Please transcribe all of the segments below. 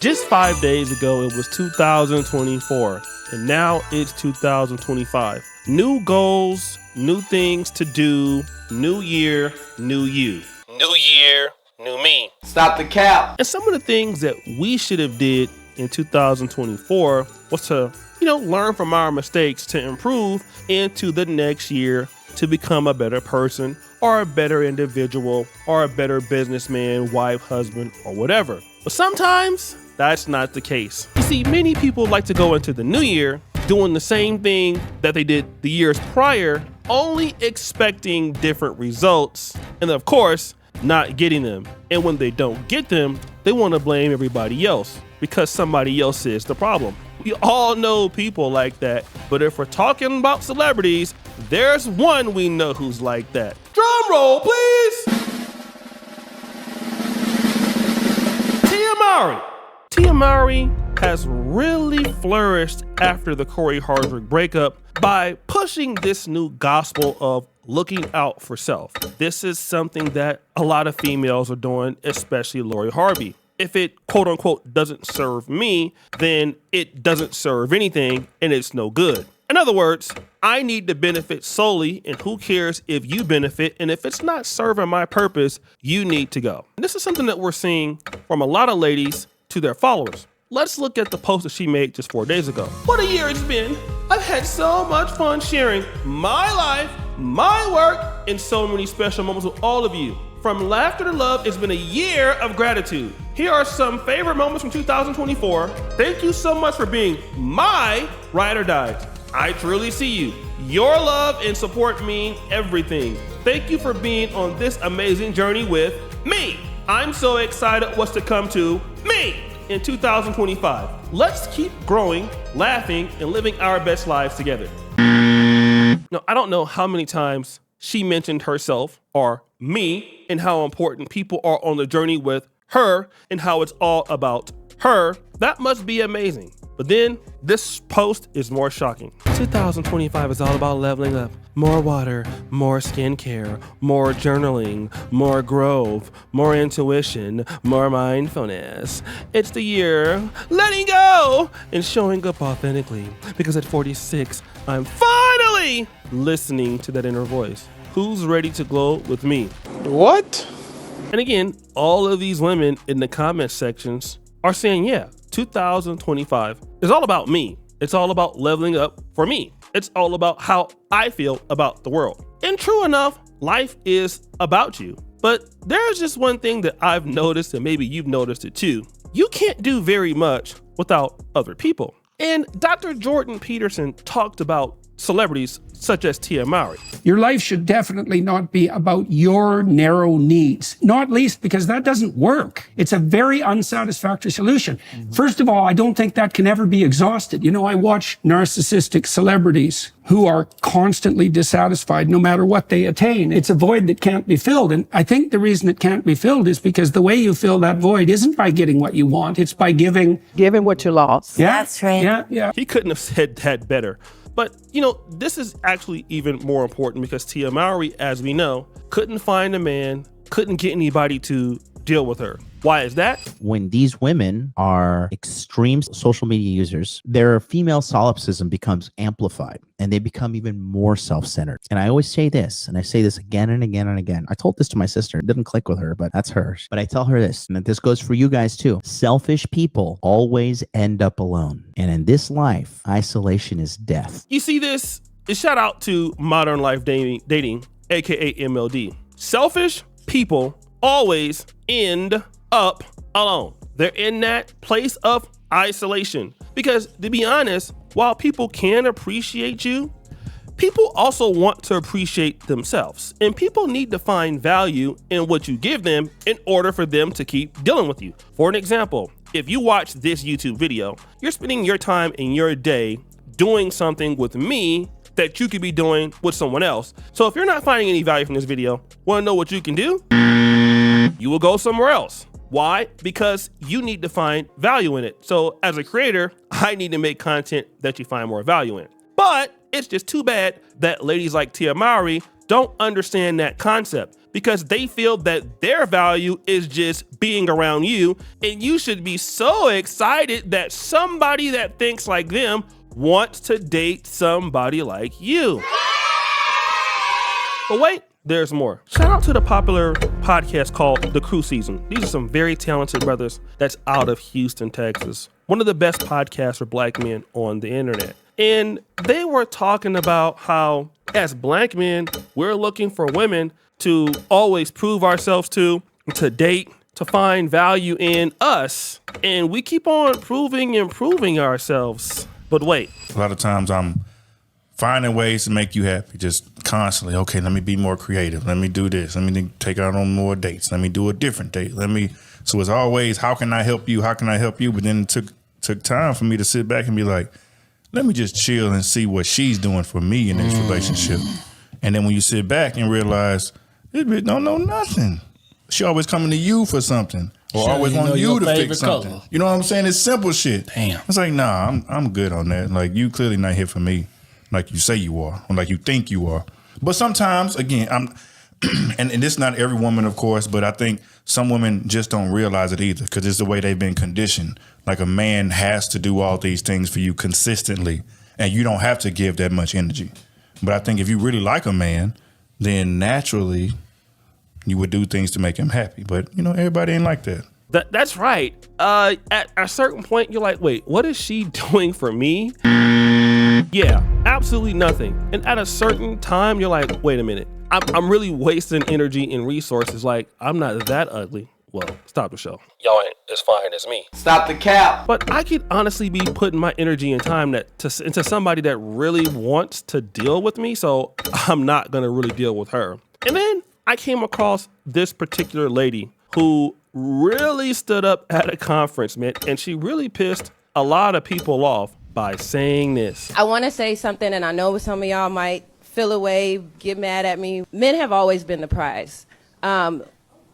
Just 5 days ago, it was 2024, and now it's 2025. New goals, new things to do, new year, new you. New year, new me. Stop the cap. And some of the things that we should have did in 2024 was to, learn from our mistakes to improve into the next year to become a better person or a better individual or a better businessman, wife, husband, or whatever. But sometimes that's not the case. You see, many people like to go into the new year doing the same thing that they did the years prior, only expecting different results, and of course, not getting them. And when they don't get them, they want to blame everybody else because somebody else is the problem. We all know people like that, but if we're talking about celebrities, there's one we know who's like that. Drum roll, please. Tia Mowry has really flourished after the Corey Hardrick breakup by pushing this new gospel of looking out for self. This is something that a lot of females are doing, especially Lori Harvey. If it, quote unquote, doesn't serve me, then it doesn't serve anything and it's no good. In other words, I need to benefit solely, and who cares if you benefit? And if it's not serving my purpose, you need to go. And this is something that we're seeing from a lot of ladies to their followers. Let's look at the post that she made just 4 days ago. What a year it's been. I've had so much fun sharing my life, my work, and so many special moments with all of you. From laughter to love, it's been a year of gratitude. Here are some favorite moments from 2024. Thank you so much for being my ride or die. I truly see you. Your love and support mean everything. Thank you for being on this amazing journey with me. I'm so excited what's to come to me in 2025. Let's keep growing, laughing, and living our best lives together. Now, I don't know how many times she mentioned herself or me and how important people are on the journey with her and how it's all about her. That must be amazing. But then this post is more shocking. 2025 is all about leveling up. More water, more skincare, more journaling, more growth, more intuition, more mindfulness. It's the year letting go and showing up authentically. Because at 46, I'm finally listening to that inner voice. Who's ready to glow with me? What? And again, all of these women in the comment sections are saying, yeah, 2025 is all about me. It's all about leveling up for me. It's all about how I feel about the world. And true enough, life is about you. But there's just one thing that I've noticed, and maybe you've noticed it too. You can't do very much without other people. And Dr. Jordan Peterson talked about celebrities such as Tia Mowry. Your life should definitely not be about your narrow needs, not least because that doesn't work. It's a very unsatisfactory solution. First of all, I don't think that can ever be exhausted. I watch narcissistic celebrities who are constantly dissatisfied no matter what they attain. It's a void that can't be filled. And I think the reason it can't be filled is because the way you fill that void isn't by getting what you want. It's by giving what you lost. Yeah, that's right. Yeah. He couldn't have said that better. But, this is actually even more important because Tia Mowry, as we know, couldn't find a man, couldn't get anybody to deal with her. Why is that? When these women are extreme social media users, their female solipsism becomes amplified and they become even more self-centered. And I always say this, and I say this again and again and again. I told this to my sister. It didn't click with her, but that's hers. But I tell her this, and this goes for you guys too. Selfish people always end up alone. And in this life, isolation is death. You see this? A shout out to Modern Life Dating, aka MLD. Selfish people always end up alone. They're in that place of isolation. Because to be honest, while people can appreciate you, people also want to appreciate themselves. And people need to find value in what you give them in order for them to keep dealing with you. For an example, if you watch this YouTube video, you're spending your time in your day doing something with me that you could be doing with someone else. So if you're not finding any value from this video, want to know what you can do? You will go somewhere else. Why? Because you need to find value in it. So as a creator, I need to make content that you find more value in. But it's just too bad that ladies like Tia Mowry don't understand that concept because they feel that their value is just being around you, and you should be so excited that somebody that thinks like them wants to date somebody like you. But wait, there's more. Shout out to the popular podcast called The Crew Season. These are some very talented brothers that's out of Houston, Texas. One of the best podcasts for black men on the internet. And they were talking about how as black men, we're looking for women to always prove ourselves to date, to find value in us. And we keep on proving and proving ourselves. But wait. A lot of times I'm finding ways to make you happy, just constantly. Okay, let me be more creative. Let me do this. Let me take out on more dates. Let me do a different date. So it's always, how can I help you? How can I help you? But then it took time for me to sit back and be like, let me just chill and see what she's doing for me in this relationship. And then when you sit back and realize, this bitch don't know nothing. She always coming to you for something. Or always want you to fix something. Color. You know what I'm saying? It's simple shit. Damn. It's like, nah, I'm good on that. Like, you clearly not here for me like you say you are, or like you think you are. But sometimes, again, and this is not every woman, of course, but I think some women just don't realize it either because it's the way they've been conditioned. Like a man has to do all these things for you consistently, and you don't have to give that much energy. But I think if you really like a man, then naturally you would do things to make him happy. But, everybody ain't like that. That's right. At a certain point, you're like, wait, what is she doing for me? Yeah, absolutely nothing. And at a certain time, you're like, wait a minute. I'm really wasting energy and resources. Like, I'm not that ugly. Well, stop the show. Y'all ain't as fine as me. Stop the cap. But I could honestly be putting my energy and time into somebody that really wants to deal with me. So I'm not going to really deal with her. And then I came across this particular lady who really stood up at a conference, man. And she really pissed a lot of people off by saying this. I want to say something, and I know some of y'all might feel away, get mad at me. Men have always been the prize.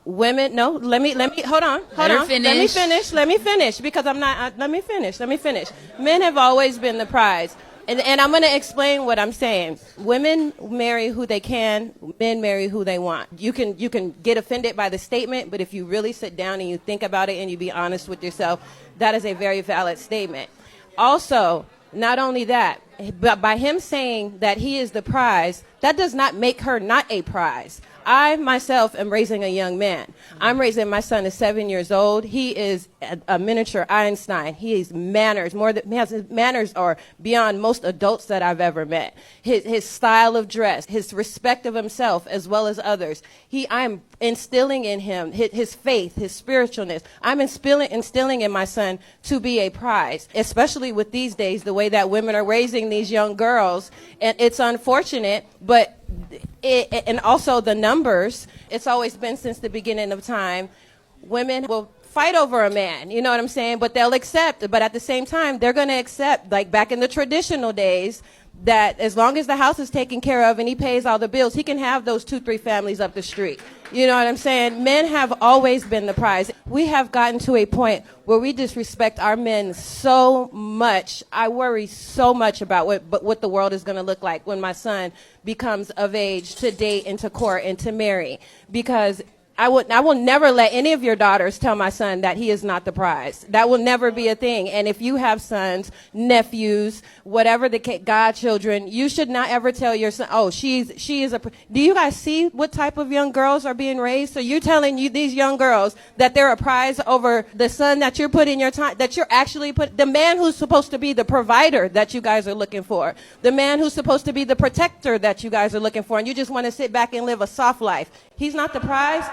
Women, no, let me, hold on. Let me finish, because let me finish. Men have always been the prize. And I'm going to explain what I'm saying. Women marry who they can. Men marry who they want. You can get offended by the statement, but if you really sit down and you think about it and you be honest with yourself, that is a very valid statement. Also, not only that, but by him saying that he is the prize, that does not make her not a prize. I, myself, am raising a young man. I'm raising my son is 7 years old. He is a miniature Einstein. He has manners, his manners are beyond most adults that I've ever met. His style of dress, his respect of himself as well as others. I'm instilling in him his faith, his spiritualness. I'm instilling in my son to be a prize, especially with these days, the way that women are raising these young girls. And it's unfortunate, but and also the numbers, it's always been since the beginning of time, women will fight over a man, you know what I'm saying? But they'll accept, but at the same time, they're going to accept, like back in the traditional days, that as long as the house is taken care of and he pays all the bills, he can have those 2-3 families up the street. You know what I'm saying? Men have always been the prize. We have gotten to a point where we disrespect our men so much. I worry so much about what the world is going to look like when my son becomes of age to date and to court and to marry. Because I will never let any of your daughters tell my son that he is not the prize. That will never be a thing. And if you have sons, nephews, whatever the godchildren, you should not ever tell your son, oh, she is a. Do you guys see what type of young girls are being raised? So you're telling these young girls that they're a prize over the son that you're putting your time, that you're actually the man who's supposed to be the provider that you guys are looking for, the man who's supposed to be the protector that you guys are looking for, and you just want to sit back and live a soft life. He's not the prize.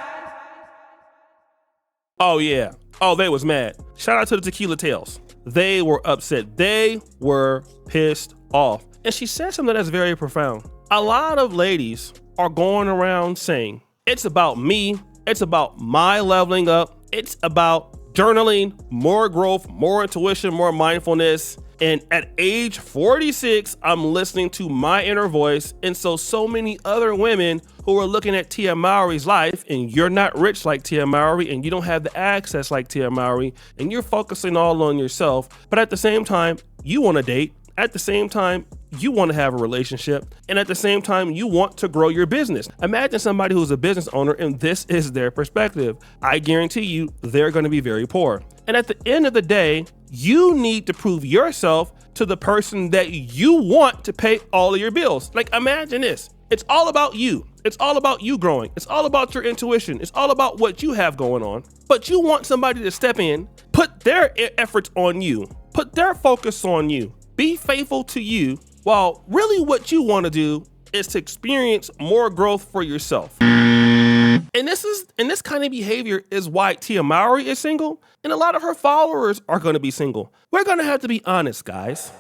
Oh, yeah. Oh, they was mad. Shout out to the Tequila Tales. They were upset. They were pissed off. And she said something that's very profound. A lot of ladies are going around saying, it's about me. It's about my leveling up. It's about journaling, more growth, more intuition, more mindfulness. And at age 46, I'm listening to my inner voice. And so many other women who are looking at Tia Mowry's life, and you're not rich like Tia Mowry, and you don't have the access like Tia Mowry, and you're focusing all on yourself. But at the same time, you want to date, At the same time, you want to have a relationship, and at the same time, you want to grow your business. Imagine somebody who's a business owner and this is their perspective. I guarantee you, they're going to be very poor. And at the end of the day, you need to prove yourself to the person that you want to pay all of your bills. Like, imagine this. It's all about you. It's all about you growing. It's all about your intuition. It's all about what you have going on. But you want somebody to step in, put their efforts on you, put their focus on you, be faithful to you, while really what you want to do is to experience more growth for yourself. And this kind of behavior is why Tia Mowry is single, and a lot of her followers are going to be single. We're going to have to be honest, guys.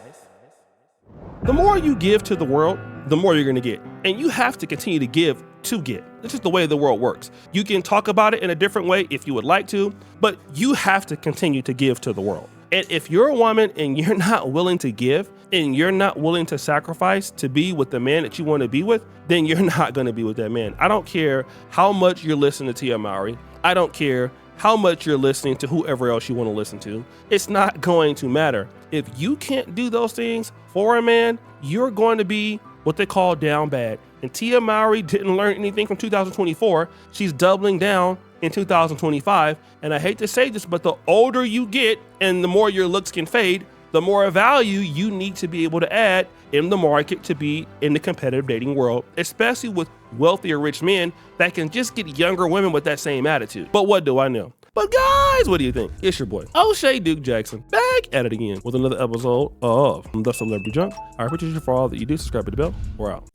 The more you give to the world, the more you're going to get. And you have to continue to give to get. This is the way the world works. You can talk about it in a different way if you would like to, but you have to continue to give to the world. And if you're a woman and you're not willing to give and you're not willing to sacrifice to be with the man that you want to be with, then you're not going to be with that man. I don't care how much you're listening to Tia Mowry. I don't care how much you're listening to whoever else you want to listen to. It's not going to matter. If you can't do those things for a man, you're going to be what they call down bad. And Tia Mowry didn't learn anything from 2024. She's doubling down in 2025. And I hate to say this, but the older you get and the more your looks can fade, the more value you need to be able to add in the market to be in the competitive dating world, especially with wealthy or rich men that can just get younger women with that same attitude. But what do I know? But guys, what do you think? It's your boy, O'Shea Duke Jackson, back at it again with another episode of The Celebrity Junk. I appreciate you for all that you do. Subscribe to the bell. We're out.